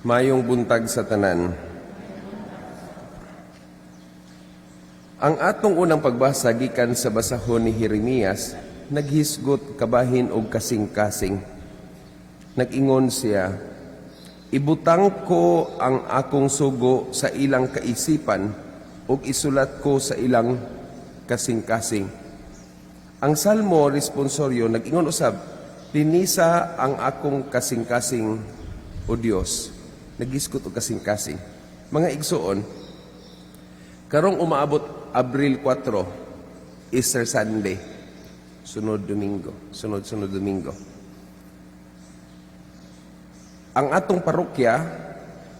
Mayong buntag sa tanan. Ang atong unang pagbasa gikan sa basahon ni Jeremias, naghisgot kabahin og kasing-kasing. Nag-ingon siya, "Ibutang ko ang akong sugo sa ilang kaisipan ug isulat ko sa ilang kasing-kasing." Ang Salmo responsoryo nag-ingon usab, "Linisa ang akong kasing-kasing o Dios." Naghisgot og kasing-kasing. Mga igsoon, karong umaabot Abril 4, Easter Sunday, sunod Domingo. Ang atong parokya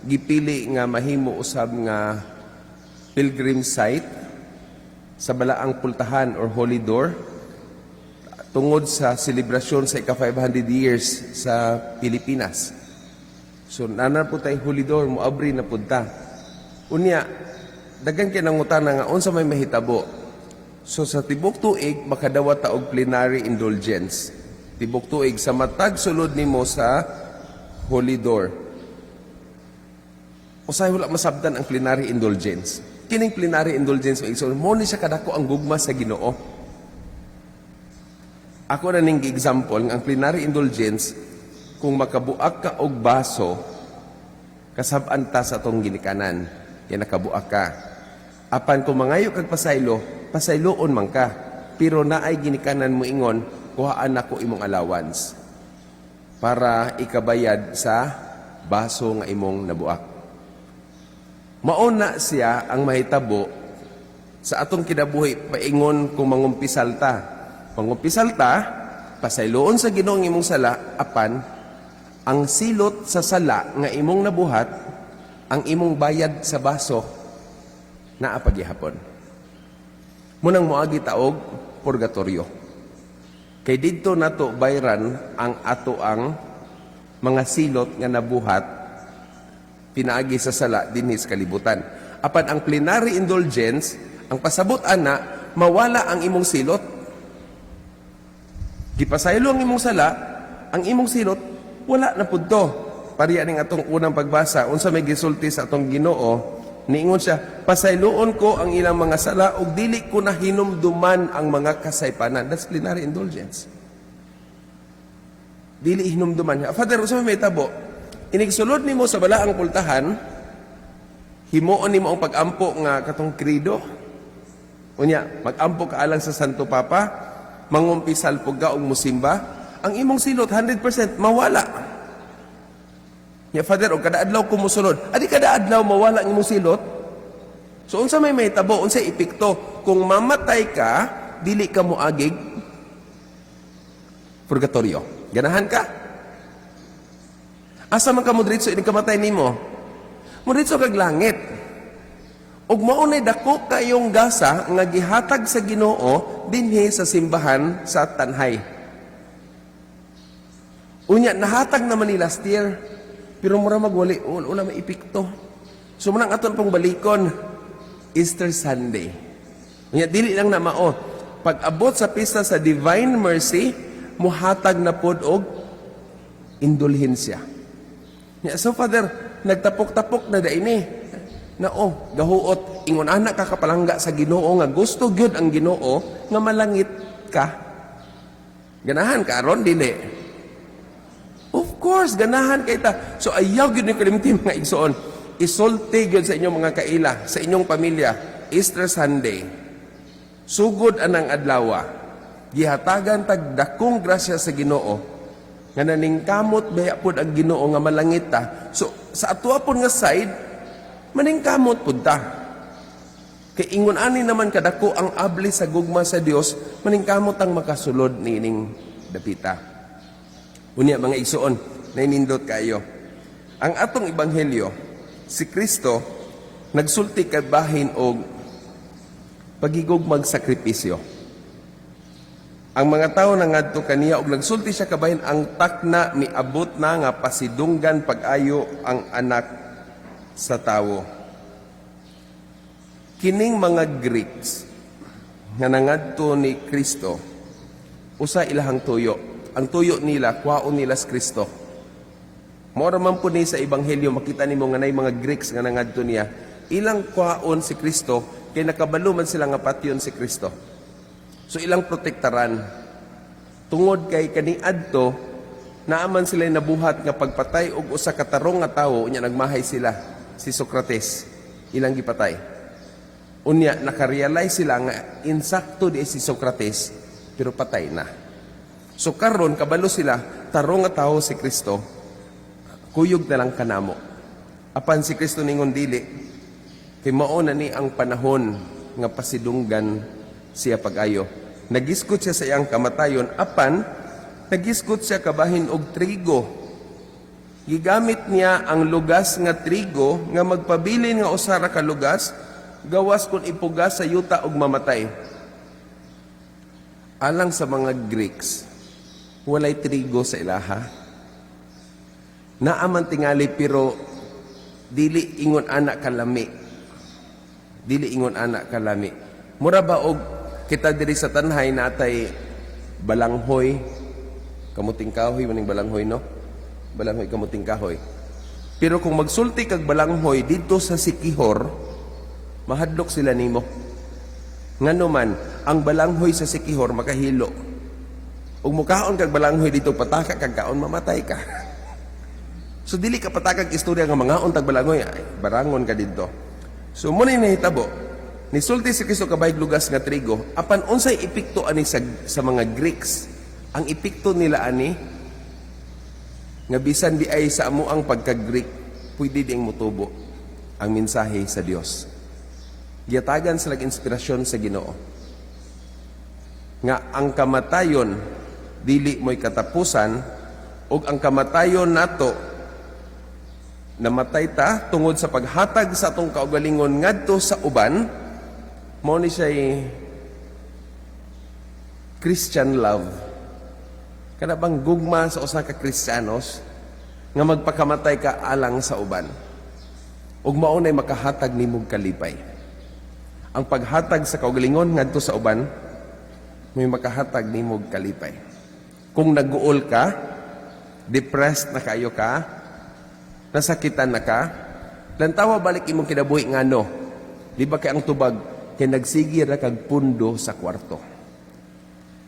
gipili nga mahimo usab nga pilgrim site sa balaang pultahan or Holy Door tungod sa selebrasyon sa ika-500 years sa Pilipinas. So nanan po tayo Holy Door, moabri na punta. Unya, dagan kay nangutana nga unsa may mahitabo. So sa tibok tuig makadawat ta og plenary indulgence. Tibok tuig sa matag sulod nimo sa Holy Door. Usay wala masabtan ang plenary indulgence. Kining plenary indulgence mo ni siya kadako ang gugma sa Ginoo. Ako na ning example ang plenary indulgence kung makabuak ka og baso kasab-an ta sa atong ginikanan. Yan nakabuak ka. Apan kung mangayo kag pasaylo, pasayloon man ka. Pero naay ginikanan mo ingon, kuhaan nako imong allowance para ikabayad sa baso nga imong nabuak. Mauna siya ang mahitabo sa atong kinabuhi paingon kung mangumpisal ta. Mangumpisal ta, pasayloon sa Ginoo ang imong sala, apan ang silot sa sala nga imong nabuhat, ang imong bayad sa baso, naa paghihapon. Munang moagi taog purgatorio. Kay didto nato bayran ang ato ang mga silot nga nabuhat pinaagi sa sala dinhi sa kalibutan. Apan ang plenary indulgence, ang pasabot ana mawala ang imong silot. Gipasaylo ang imong sala, ang imong silot wala na pudto. Pariya ning atong unang pagbasa, unsa may gisulti sa atong Ginoo, niingon siya, pasayloon ko ang ilang mga sala ug dili ko na hinumduman ang mga kasaypanan. That's plenary indulgence. Dili hinumduman. Father, unsa may tabo? Inigsulod nimo sa balaang pultahan, himuon nimo ang pag-ampo nga katong krido. Unya, mag-ampo ka alang sa Santo Papa, mangumpisal pugga og musimba. Ang imong silot 100% mawala. Ya Father, og kada adlaw ko mosulod. Adi kada adlaw mawala ang imong silot. So unsa may mahitabo, unsa epekto kung mamatay ka, dili ka moagig purgatorio. Ganahan ka? Asa man ka mo diretso ini kamatay nimo? Mo diretso kag langit. Og maunay dako kayong gasa nga gihatag sa Ginoo dinhi sa simbahan sa Tanhay. Unya, nahatag naman ni last year, pero mura magwali, una may epekto. So, munang aton pong balikon, Easter Sunday. Unya, dili lang na mao. Pag-abot sa pista sa Divine Mercy, muhatag na pod og indulhensya. Unya, so, Father, nagtapok-tapok na daini. Gahuot, ingon anak kakapalangga sa Ginoo nga gusto gyud ang Ginoo nga malangit ka. Ganahan ka aron dili. Of course, ganahan kay ta. So ayaw gyud ni kalimtim nga igsoon. Isulti gyud sa inyong mga kaila, sa inyong pamilya, Easter Sunday. Sugod anang adlaw. Gihatagan tag dakong grasya sa Ginoo nga naningkamot baya pud ang Ginoo nga malangit ta. So sa atua pud nga side, maningkamot pud ta. Kay ingon ani naman kadako ang abli sa gugma sa Dios, maningkamot ang makasulod nining dapita. Unya mga igsoon, nainindot kayo. Ang atong ebanghelyo, si Kristo nagsulti kay bahin og pagigugmag sakripisyo. Ang mga tao nangadto kaniya og nagsulti siya kabahin ang takna miabot na nga pasidunggan pag-ayo ang anak sa tawo. Kining mga Greeks nga nangadto ni Kristo, usa ilahang tuyo. Ang tuyo nila, kwaon nila sa Kristo. Mao ra man po ni sa ebanghelyo makita nimo nga nay mga Greeks nga nangadto niya. Ilang kwaon si Kristo kay nakabalo man sila nga patyon si Kristo. So ilang protektaran. Tungod kay kaniadto naaman sila nabuhat nga pagpatay og usa ka tarong nga tawo unya nagmahay sila si Socrates ilang gipatay. Unya nakarealize sila nga insakto di si Socrates pero patay na. So karon kabalo sila tarong nga tawo si Kristo. Kuyog na lang kanamo. Apan si Kristo ningon dili, kay mao na ni ang panahon nga pasidunggan siya pag-ayo. Nagiskot siya sa iyang kamatayon, apan nagiskot siya kabahin og trigo. Gigamit niya ang lugas nga trigo nga magpabilin nga usara ka lugas, gawas kung ipugas sa yuta og mamatay. Alang sa mga Greeks, walay trigo sa ilaha. Naaman tingali pero dili ingon anak kalami. Dili ingon anak kalami. Mura ba og kita diri sa tanhay natay balanghoy, kamuting kahoy maning balanghoy no? Balanghoy kamuting kahoy. Pero kung magsulti kag balanghoy dito sa Sikihor, mahadlok sila nimo. Ngano man ang balanghoy sa Sikihor makahilo. Ug mukaon kag balanghoy dito pataka kag kaon mamatay ka. So dili ka patakag istorya nga mga untag balangoy ay barangon ka didto. So mo ni nahitabo ni sulti si Kristo kabayg lugas nga trigo apan unsay epekto ani sa mga Greeks. Ang epekto nila ani nga bisan di ay sa amo ang pagka-Greek pwede ding motubo ang mensahe sa Dios. Giyatagan sila inspirasyon sa Ginoo. Nga ang kamatayon dili mo'y katapusan ug ang kamatayon nato namatay ta tungod sa paghatag sa atong kaugalingon ngadto sa uban, mao ni siya'y Christian love. Kana bang gugma sa usa ka Kristiyanos nga magpakamatay ka alang sa uban. Ug mao nay makahatag nimog kalipay. Ang paghatag sa kaugalingon ngadto sa uban may makahatag nimog kalipay. Kung naguol ka, depressed na kayo ka, nasakitan na ka, lantawa balik imong kinabuhi nga no. Di ba kay ang tubag, kay nagsigir kag pundo sa kwarto.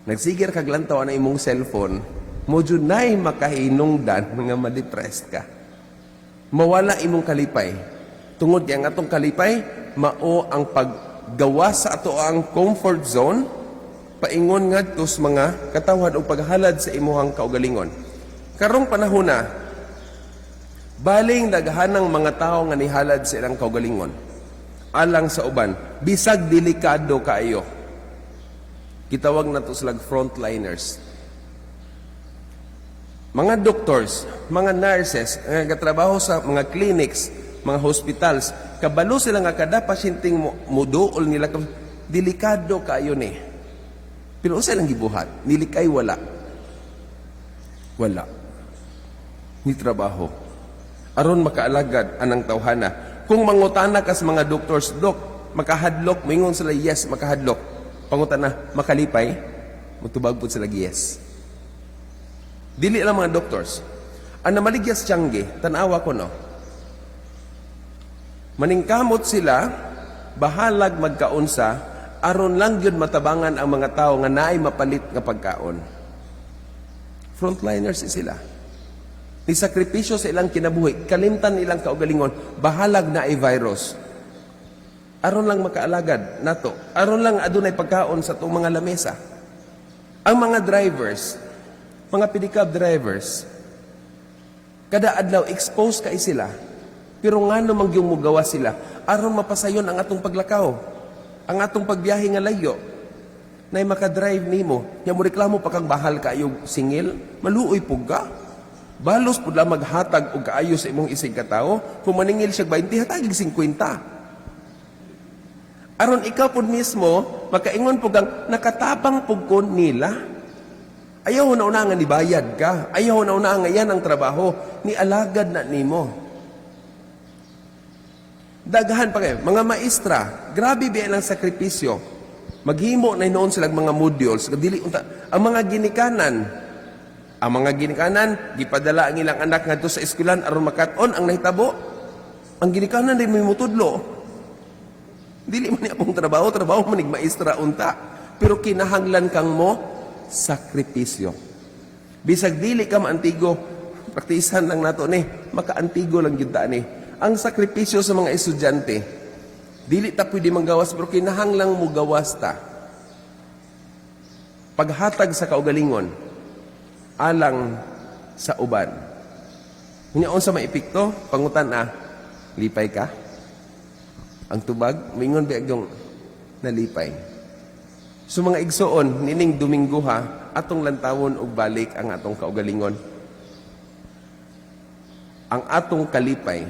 Nagsigir kag lantawa na imong cellphone, mo junay makahinungdan nga ma-depressed ka. Mawala imong kalipay. Tungod kay ang atong kalipay, mao ang paggawa sa ato ang comfort zone, paingon ngadto sa mga katawhan o paghalad sa imuhang kaugalingon. Karong panahon na, baling daghanang mga tao nga nihalad sa ilang kaugalingon alang sa uban bisag delikado kaayo. Gitawag nato sila frontliners. Mga doctors, mga nurses nga gatrabaho sa mga clinics, mga hospitals, kabalo sila nga kada pasyenteng muduol nila delikado kaayo ni. Pero usa lang gibuhat, nilikay wala. Wala. Ni trabaho. Aron makaalagad anang tawhana. Kung mangutana ka sa mga doctors, Dok, makahadlok, mingon sila, yes, makahadlok. Pangutana, makalipay, matubag po sila, yes. Dili lang mga doctors. Ang namaligyas tiyangge, tanawa ko no. Maningkamot sila, bahalag magkaunsa, aron lang yun matabangan ang mga tao nga naay mapalit nga pagkaon. Frontliners sila. Ni sakripisyo sa ilang kinabuhi, kalimtan ilang kaugalingon, bahalag na ay virus. Aron lang makaalagad nato, aron lang adunay pagkaon sa itong mga lamesa. Ang mga drivers, mga pedicab drivers, kada adlaw expose kay sila, pero ngano man gyud mugawa sila, aron mapasayon ang atong paglakaw, ang atong pagbiyahe nga layo. Nay makadrive nimo, nya mo reklamo pa kang bahal kaayog singil, maluoy pug ka. Balos pud lang maghatag og kaayo sa imong isig ka tawo, kung maningil siya 20 hatagig 50. Aron ikaw pud mismo makaingon pug ang nakatabang pug kon nila. Ayaw na una nga nibayad ka, ayaw na una nga yan ang trabaho, ni alagad na nimo. Daghan pa kayo, mga maestra, grabe ba ang sakripisyo. Maghimo na noon silang mga modules, dili unta ang mga ginikanan. Ang mga ginikanan, gipadala ang ilang anak ngadto sa eskwelahan aron makat-on ang nahitabo. Ang ginikanan din may mutudlo. Dili man ni akong trabaho man nig maestra unta. Pero kinahanglan kang mo sakripisyo. Bisag dili ka maantigo, praktisan lang nato ni, makaantigo lang gyud ta ni. Ang sakripisyo sa mga estudyante, dili ta pwede manggawas pero kinahanglang mo gawas ta. Paghatag sa kaugalingon alang sa uban. Hinaon sa maipikto, pangutan lipay ka? Ang tubag, mingon ba yung nalipay. So mga igsoon, nining Domingo atong lantawon og balik ang atong kaugalingon. Ang atong kalipay,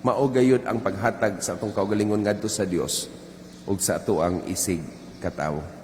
maugayod ang paghatag sa atong kaugalingon ngadto sa Dios ug sa ato ang isig katawo.